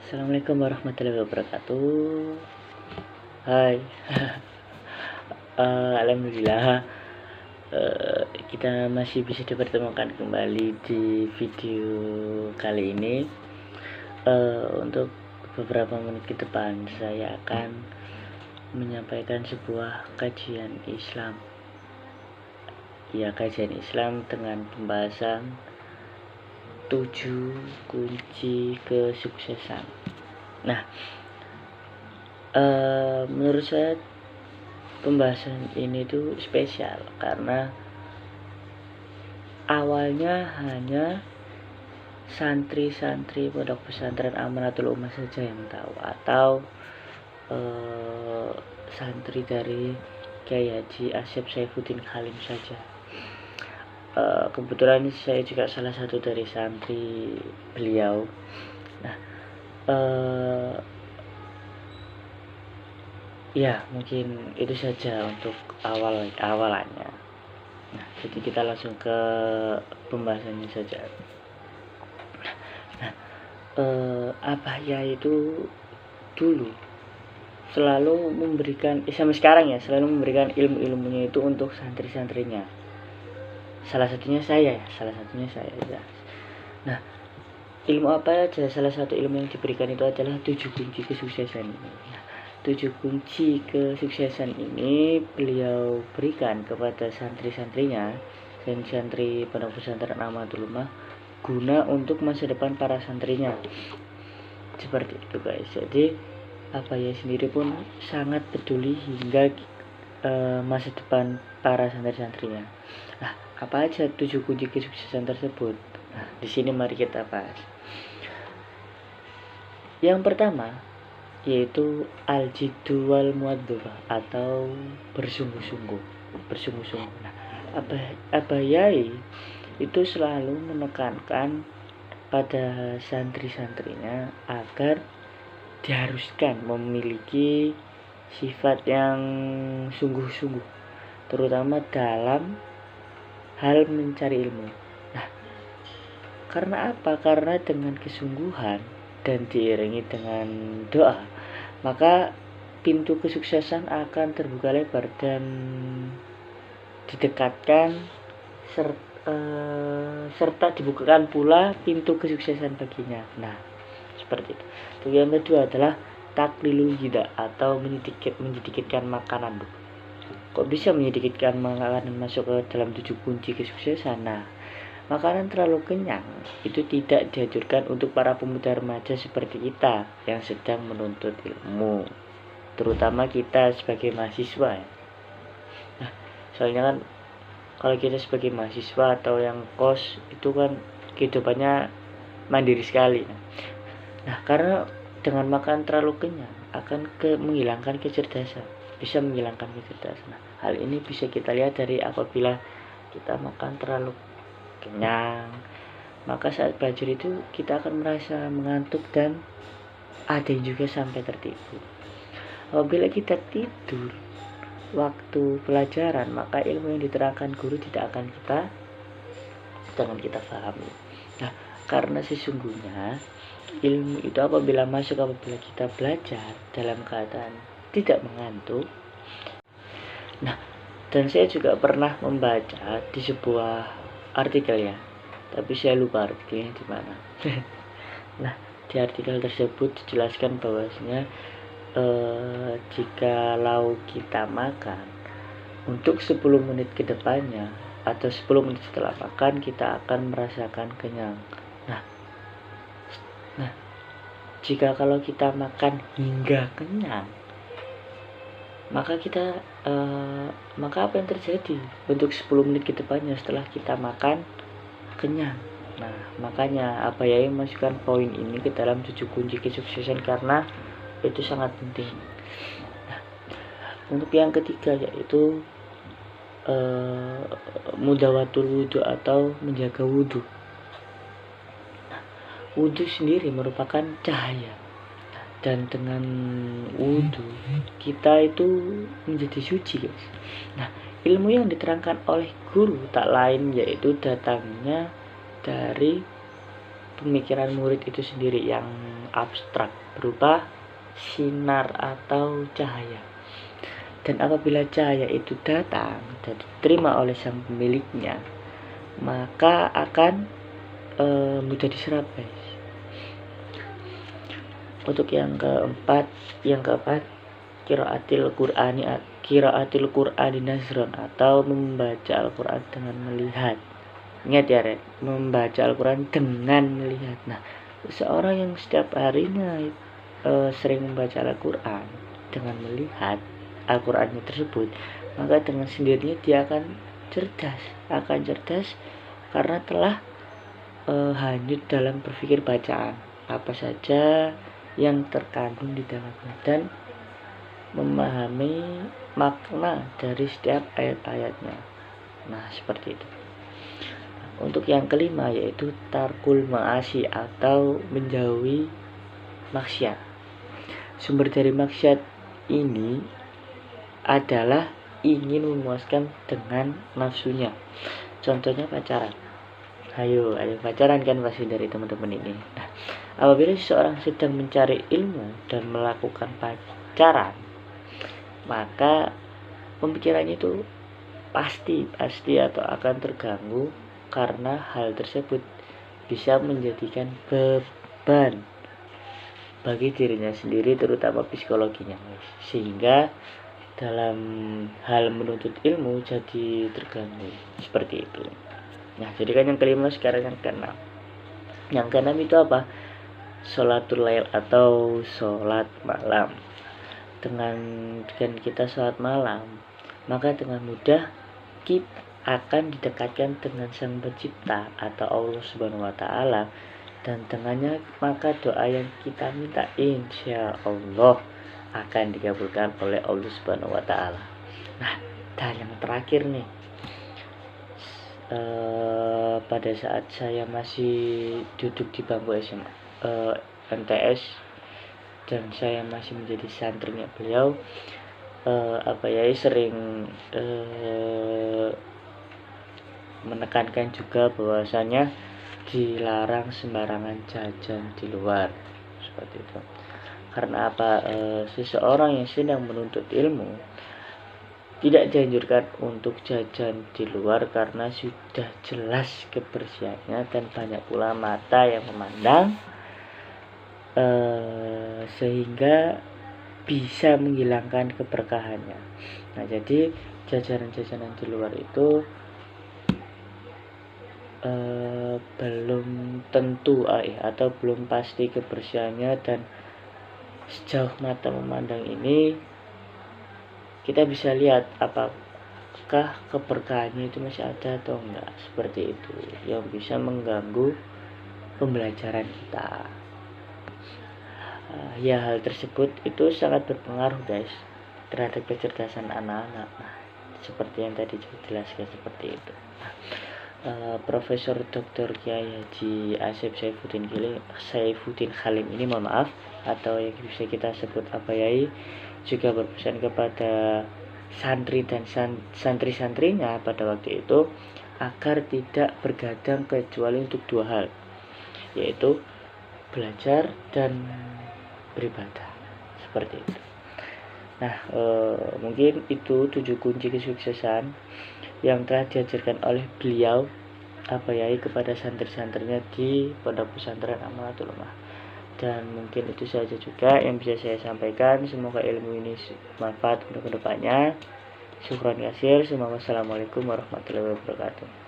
Assalamualaikum warahmatullahi wabarakatuh. Hai. Alhamdulillah, kita masih bisa dipertemukan kembali di video kali ini. Untuk beberapa menit ke depan saya akan menyampaikan sebuah kajian Islam. Ya, kajian Islam dengan pembahasan 7 kunci kesuksesan. Nah, menurut saya pembahasan ini tuh spesial karena awalnya hanya santri-santri pondok pesantren Amanatul Ummah saja yang tahu, atau santri dari Kyai Haji Asyaf Saifuddin Khalim saja. Kebetulan saya juga salah satu dari santri beliau. Nah, ya mungkin itu saja untuk awalannya. Nah, jadi kita langsung ke pembahasannya saja. Nah, Abahya itu dulu selalu memberikan, sampai sekarang ya, selalu memberikan ilmu-ilmunya itu untuk santri-santrinya. Salah satunya saya ya. Nah, ilmu apa aja? Salah satu ilmu yang diberikan itu adalah 7 kunci kesuksesan ini. Nah, 7 kunci kesuksesan ini beliau berikan kepada santri-santrinya dan santri pondok pesantren Amanatul Ummah guna untuk masa depan para santrinya. Seperti itu guys. Jadi Abahya sendiri pun sangat peduli hingga masa depan para santri-santrinya. Nah, apa aja 7 kunci kesuksesan tersebut? Nah, di sini mari kita bahas. Yang pertama yaitu al-jiddu wal muadzabah, atau bersungguh-sungguh. Nah, Abahya itu selalu menekankan pada santri-santrinya agar diharuskan memiliki sifat yang sungguh-sungguh, terutama dalam hal mencari ilmu. Nah, karena apa? Karena dengan kesungguhan dan diiringi dengan doa, maka pintu kesuksesan akan terbuka lebar dan didekatkan serta dibukakan pula pintu kesuksesan baginya. Nah, seperti itu. Yang kedua adalah taklilul hida, atau menyedikitkan makanan. Kok bisa menyedikitkan makanan masuk ke dalam 7 kunci kesuksesan? Nah, makanan terlalu kenyang itu tidak dianjurkan untuk para pemuda remaja seperti kita yang sedang menuntut ilmu, terutama kita sebagai mahasiswa ya. Nah, soalnya kan kalau kita sebagai mahasiswa atau yang kos itu kan kehidupannya mandiri sekali. Nah, karena dengan makan terlalu kenyang akan menghilangkan kecerdasan, bisa menghilangkan kecerdasan. Nah, hal ini bisa kita lihat dari apabila kita makan terlalu kenyang, maka saat belajar itu kita akan merasa mengantuk dan ada yang juga sampai tertidur. Apabila kita tidur waktu pelajaran, maka ilmu yang diterangkan guru tidak akan kita pahami. Nah, karena sesungguhnya ilmu itu apabila kita belajar dalam keadaan tidak mengantuk. Nah, dan saya juga pernah membaca di sebuah artikel ya, tapi saya lupa artikelnya di mana. Nah, di artikel tersebut dijelaskan bahwasanya jikalau kita makan untuk 10 menit ke depannya atau 10 menit setelah makan, kita akan merasakan kenyang. Nah, jika kalau kita makan hingga kenyang, maka apa yang terjadi untuk 10 menit ke depannya setelah kita makan kenyang? Nah, makanya Abahya masukkan poin ini ke dalam 7 kunci kesuksesan karena itu sangat penting. Nah, untuk yang ketiga yaitu mudawatul wudu, atau menjaga wudu. Nah, wudu sendiri merupakan cahaya, dan dengan wudu kita itu menjadi suci guys. Nah, ilmu yang diterangkan oleh guru tak lain yaitu datangnya dari pemikiran murid itu sendiri yang abstrak berupa sinar atau cahaya. Dan apabila cahaya itu datang dan diterima oleh sang pemiliknya, maka akan mudah diserap, guys. Untuk yang keempat, qiraatil Qur'ani nazron atau membaca Al-Qur'an dengan melihat. Ingat ya, Red, membaca Al-Qur'an dengan melihat. Nah, seseorang yang setiap harinya sering membaca Al-Qur'an dengan melihat Al-Qur'annya tersebut, maka dengan sendirinya dia akan cerdas karena telah hanyut dalam berpikir bacaan apa saja yang terkandung di dalamnya dan memahami makna dari setiap ayat-ayatnya. Nah, seperti itu. Untuk yang kelima yaitu tarkul ma'asi atau menjauhi maksiat. Sumber dari maksiat ini adalah ingin memuaskan dengan nafsunya. Contohnya pacaran. Ayo pacaran kan pasti dari teman-teman ini. Nah, apabila seseorang sedang mencari ilmu dan melakukan pacaran, maka pemikirannya itu pasti atau akan terganggu karena hal tersebut bisa menjadikan beban bagi dirinya sendiri, terutama psikologinya, sehingga dalam hal menuntut ilmu jadi terganggu seperti itu. Nah, jadi kan yang kelima, sekarang yang keenam. Yang keenam itu apa? Sholatul lail atau sholat malam. Dengan kita sholat malam, maka dengan mudah kita akan didekatkan dengan Sang Pencipta atau Allah Subhanahu wa taala, dan dengannya maka doa yang kita minta insya Allah akan dikabulkan oleh Allah Subhanahu wa taala. Nah, dan yang terakhir nih, pada saat saya masih duduk di bangku SMA MTS dan saya masih menjadi santrinya beliau, sering menekankan juga bahwasanya dilarang sembarangan jajan di luar seperti itu. Karena apa? Seseorang yang sedang menuntut ilmu tidak dianjurkan untuk jajan di luar karena sudah jelas kebersihannya dan banyak pula mata yang memandang, sehingga bisa menghilangkan keberkahannya. Nah, jadi jajanan-jajanan di luar itu belum tentu atau belum pasti kebersihannya, dan sejauh mata memandang ini kita bisa lihat apakah keberkahannya itu masih ada atau enggak, seperti itu yang bisa mengganggu pembelajaran kita. Ya, hal tersebut itu sangat berpengaruh, guys, terhadap kecerdasan anak-anak. Nah, seperti yang tadi dijelaskan seperti itu. Profesor Dr. Kiai Haji Asep Saifuddin Khalim ini, mohon maaf, atau yang bisa kita sebut Abayai, juga berpesan kepada santri dan santri-santrinya pada waktu itu agar tidak bergadang kecuali untuk dua hal, yaitu belajar dan beribadah, seperti itu. Nah, mungkin itu 7 kunci kesuksesan yang telah diajarkan oleh beliau Abayai kepada santri-santrinya di Pondok Pesantren Amanatul Ummah. Dan mungkin itu saja juga yang bisa saya sampaikan. Semoga ilmu ini bermanfaat untuk kedepannya. Syukran kasir. Assalamualaikum warahmatullahi wabarakatuh.